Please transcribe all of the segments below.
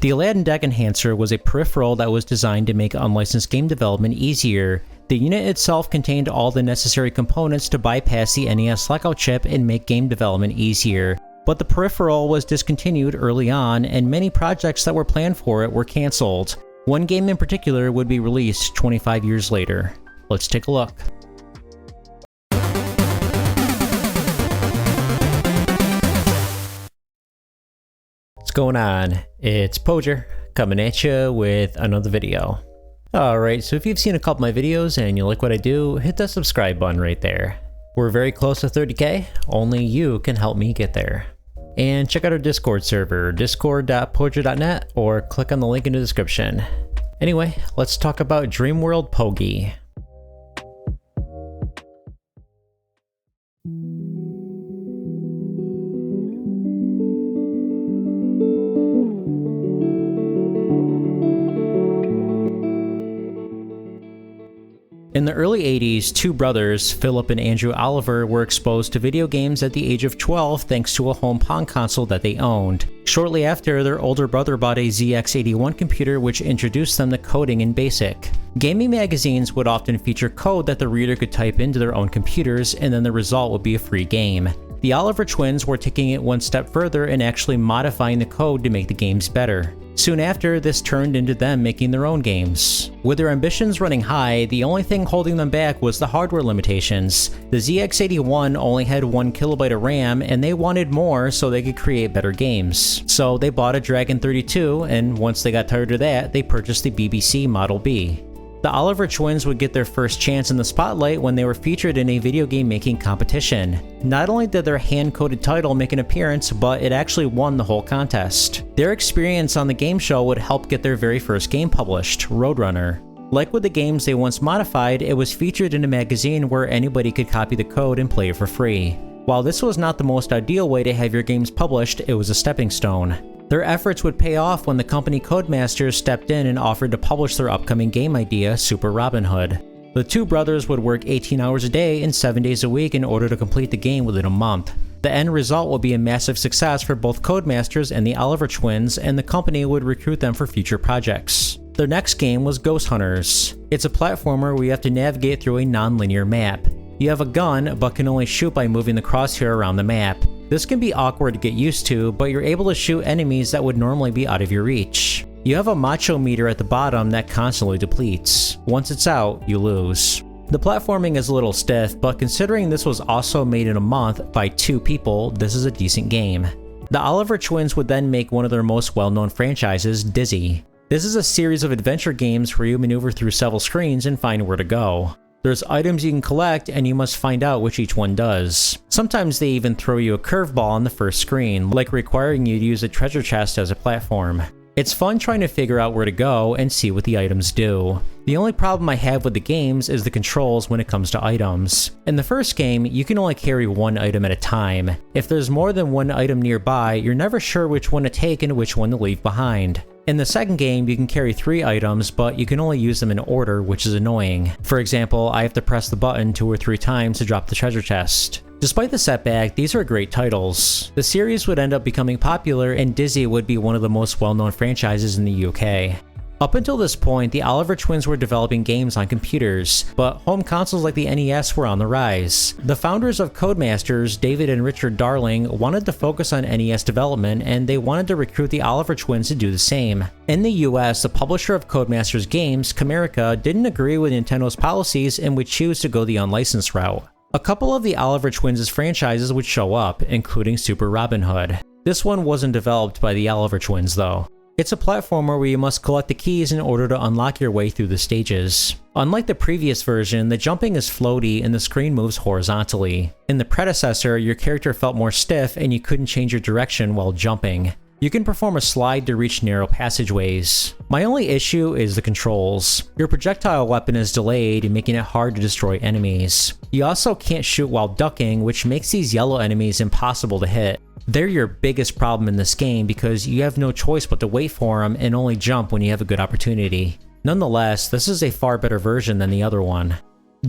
The Aladdin deck enhancer was a peripheral that was designed to make unlicensed game development easier. The unit itself contained all the necessary components to bypass the NES lockout chip and make game development easier. But the peripheral was discontinued early on, and many projects that were planned for it were cancelled. One game in particular would be released 25 years later. Let's take a look. What's going on? It's Poger, coming at you with another video. Alright, so if you've seen a couple of my videos and you like what I do, hit that subscribe button right there. We're very close to 30k, only you can help me get there. And check out our Discord server, discord.poger.net, or click on the link in the description. Anyway, let's talk about Dreamworld Pogie. In the early 80s, two brothers, Philip and Andrew Oliver, were exposed to video games at the age of 12 thanks to a home Pong console that they owned. Shortly after, their older brother bought a ZX81 computer which introduced them to coding in BASIC. Gaming magazines would often feature code that the reader could type into their own computers, and then the result would be a free game. The Oliver twins were taking it one step further and actually modifying the code to make the games better. Soon after, this turned into them making their own games. With their ambitions running high, the only thing holding them back was the hardware limitations. The ZX81 only had 1 kilobyte of RAM, and they wanted more so they could create better games. So they bought a Dragon 32, and once they got tired of that, they purchased the BBC Model B. The Oliver twins would get their first chance in the spotlight when they were featured in a video game making competition. Not only did their hand-coded title make an appearance, but it actually won the whole contest. Their experience on the game show would help get their very first game published, Roadrunner. Like with the games they once modified, it was featured in a magazine where anybody could copy the code and play it for free. While this was not the most ideal way to have your games published, it was a stepping stone. Their efforts would pay off when the company Codemasters stepped in and offered to publish their upcoming game idea, Super Robin Hood. The two brothers would work 18 hours a day and 7 days a week in order to complete the game within a month. The end result would be a massive success for both Codemasters and the Oliver twins, and the company would recruit them for future projects. Their next game was Ghost Hunters. It's a platformer where you have to navigate through a non-linear map. You have a gun, but can only shoot by moving the crosshair around the map. This can be awkward to get used to, but you're able to shoot enemies that would normally be out of your reach. You have a macho meter at the bottom that constantly depletes. Once it's out, you lose. The platforming is a little stiff, but considering this was also made in a month by 2 people, this is a decent game. The Oliver twins would then make one of their most well-known franchises, Dizzy. This is a series of adventure games where you maneuver through several screens and find where to go. There's items you can collect, and you must find out which each one does. Sometimes they even throw you a curveball on the first screen, like requiring you to use a treasure chest as a platform. It's fun trying to figure out where to go and see what the items do. The only problem I have with the games is the controls when it comes to items. In the first game, you can only carry one item at a time. If there's more than one item nearby, you're never sure which one to take and which one to leave behind. In the second game, you can carry 3 items, but you can only use them in order, which is annoying. For example, I have to press the button 2 or 3 times to drop the treasure chest. Despite the setback, these are great titles. The series would end up becoming popular, and Dizzy would be one of the most well-known franchises in the UK. Up until this point, the Oliver twins were developing games on computers, but home consoles like the NES were on the rise. The founders of Codemasters, David and Richard Darling, wanted to focus on NES development, and they wanted to recruit the Oliver twins to do the same. In the US, the publisher of Codemasters games, Camerica, didn't agree with Nintendo's policies and would choose to go the unlicensed route. A couple of the Oliver twins' franchises would show up, including Super Robin Hood. This one wasn't developed by the Oliver twins, though. It's a platformer where you must collect the keys in order to unlock your way through the stages. Unlike the previous version, the jumping is floaty and the screen moves horizontally. In the predecessor, your character felt more stiff and you couldn't change your direction while jumping. You can perform a slide to reach narrow passageways. My only issue is the controls. Your projectile weapon is delayed, making it hard to destroy enemies. You also can't shoot while ducking, which makes these yellow enemies impossible to hit. They're your biggest problem in this game because you have no choice but to wait for them and only jump when you have a good opportunity. Nonetheless, this is a far better version than the other one.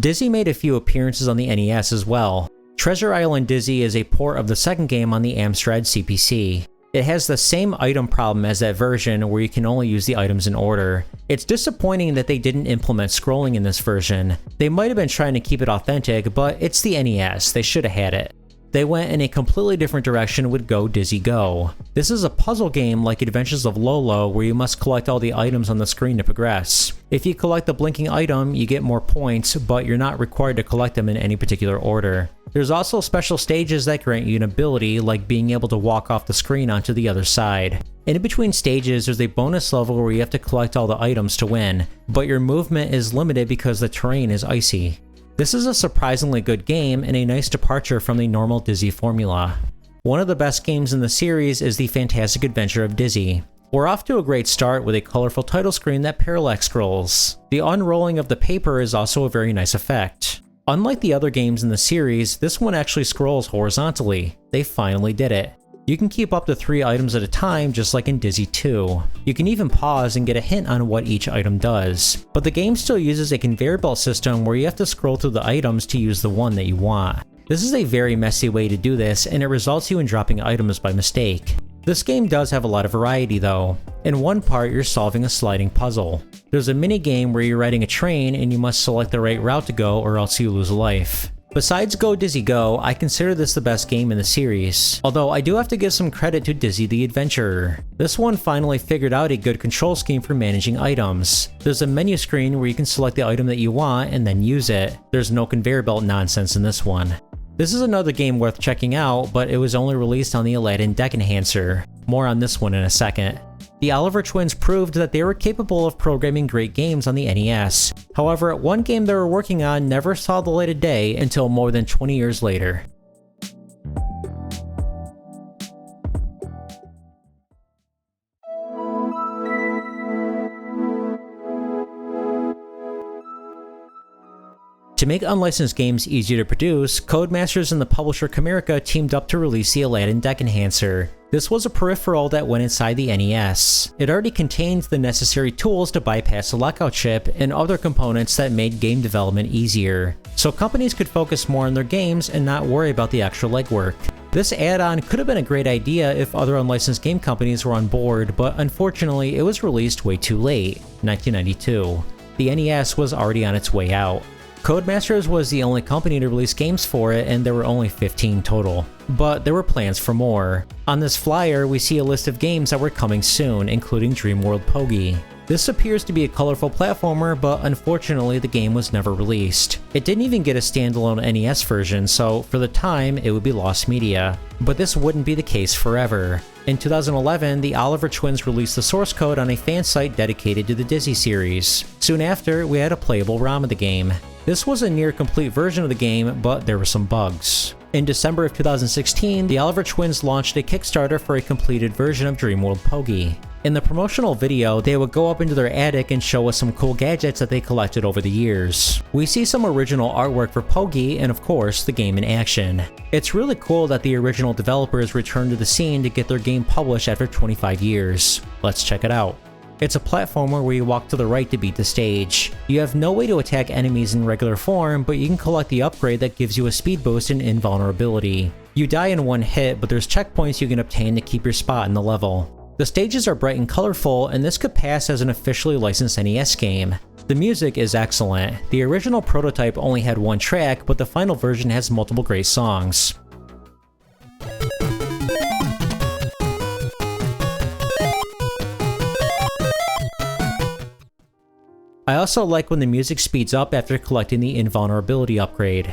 Dizzy made a few appearances on the NES as well. Treasure Island Dizzy is a port of the second game on the Amstrad CPC. It has the same item problem as that version where you can only use the items in order. It's disappointing that they didn't implement scrolling in this version. They might have been trying to keep it authentic, but it's the NES, they should have had it. They went in a completely different direction with Go Dizzy Go. This is a puzzle game like Adventures of Lolo where you must collect all the items on the screen to progress. If you collect the blinking item, you get more points, but you're not required to collect them in any particular order. There's also special stages that grant you an ability, like being able to walk off the screen onto the other side. In between stages, there's a bonus level where you have to collect all the items to win, but your movement is limited because the terrain is icy. This is a surprisingly good game and a nice departure from the normal Dizzy formula. One of the best games in the series is The Fantastic Adventure of Dizzy. We're off to a great start with a colorful title screen that parallax scrolls. The unrolling of the paper is also a very nice effect. Unlike the other games in the series, this one actually scrolls horizontally. They finally did it. You can keep up to 3 items at a time just like in Dizzy 2. You can even pause and get a hint on what each item does. But the game still uses a conveyor belt system where you have to scroll through the items to use the one that you want. This is a very messy way to do this, and it results you in dropping items by mistake. This game does have a lot of variety though. In one part, you're solving a sliding puzzle. There's a mini game where you're riding a train and you must select the right route to go or else you lose a life. Besides Go Dizzy Go, I consider this the best game in the series, although I do have to give some credit to Dizzy the Adventurer. This one finally figured out a good control scheme for managing items. There's a menu screen where you can select the item that you want and then use it. There's no conveyor belt nonsense in this one. This is another game worth checking out, but it was only released on the Aladdin Deck Enhancer. More on this one in a second. The Oliver twins proved that they were capable of programming great games on the NES. However, one game they were working on never saw the light of day until more than 20 years later. To make unlicensed games easier to produce, Codemasters and the publisher Camerica teamed up to release the Aladdin Deck Enhancer. This was a peripheral that went inside the NES. It already contained the necessary tools to bypass the lockout chip and other components that made game development easier, so companies could focus more on their games and not worry about the extra legwork. This add-on could have been a great idea if other unlicensed game companies were on board, but unfortunately it was released way too late, 1992. The NES was already on its way out. Codemasters was the only company to release games for it, and there were only 15 total. But there were plans for more. On this flyer, we see a list of games that were coming soon, including Dreamworld Pogie. This appears to be a colorful platformer, but unfortunately the game was never released. It didn't even get a standalone NES version, so for the time, it would be lost media. But this wouldn't be the case forever. In 2011, the Oliver twins released the source code on a fan site dedicated to the Dizzy series. Soon after, we had a playable ROM of the game. This was a near complete version of the game, but there were some bugs. In December of 2016, the Oliver twins launched a Kickstarter for a completed version of Dreamworld Pogie. In the promotional video, they would go up into their attic and show us some cool gadgets that they collected over the years. We see some original artwork for Pogie and of course, the game in action. It's really cool that the original developers returned to the scene to get their game published after 25 years. Let's check it out. It's a platformer where you walk to the right to beat the stage. You have no way to attack enemies in regular form, but you can collect the upgrade that gives you a speed boost and invulnerability. You die in one hit, but there's checkpoints you can obtain to keep your spot in the level. The stages are bright and colorful, and this could pass as an officially licensed NES game. The music is excellent. The original prototype only had one track, but the final version has multiple great songs. I also like when the music speeds up after collecting the invulnerability upgrade.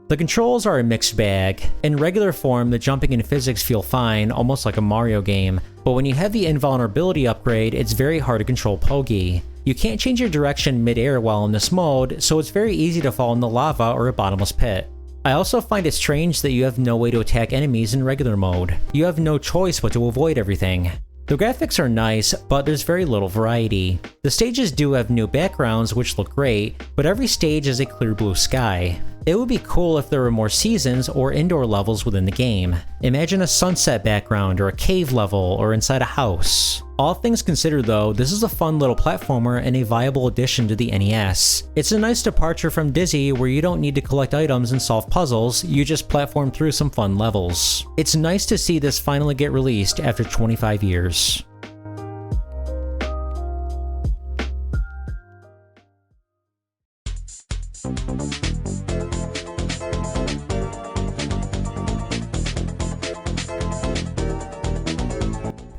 The controls are a mixed bag. In regular form, the jumping and physics feel fine, almost like a Mario game, but when you have the invulnerability upgrade, it's very hard to control Pogie. You can't change your direction mid-air while in this mode, so it's very easy to fall in the lava or a bottomless pit. I also find it strange that you have no way to attack enemies in regular mode. You have no choice but to avoid everything. The graphics are nice, but there's very little variety. The stages do have new backgrounds which look great, but every stage is a clear blue sky. It would be cool if there were more seasons or indoor levels within the game. Imagine a sunset background or a cave level or inside a house. All things considered though, this is a fun little platformer and a viable addition to the NES. It's a nice departure from Dizzy where you don't need to collect items and solve puzzles, you just platform through some fun levels. It's nice to see this finally get released after 25 years.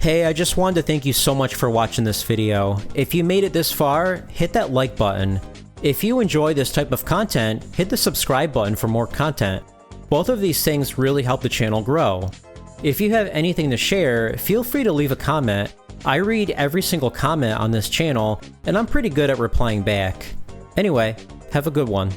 Hey, I just wanted to thank you so much for watching this video. If you made it this far, hit that like button. If you enjoy this type of content, hit the subscribe button for more content. Both of these things really help the channel grow. If you have anything to share, feel free to leave a comment. I read every single comment on this channel, and I'm pretty good at replying back. Anyway, have a good one.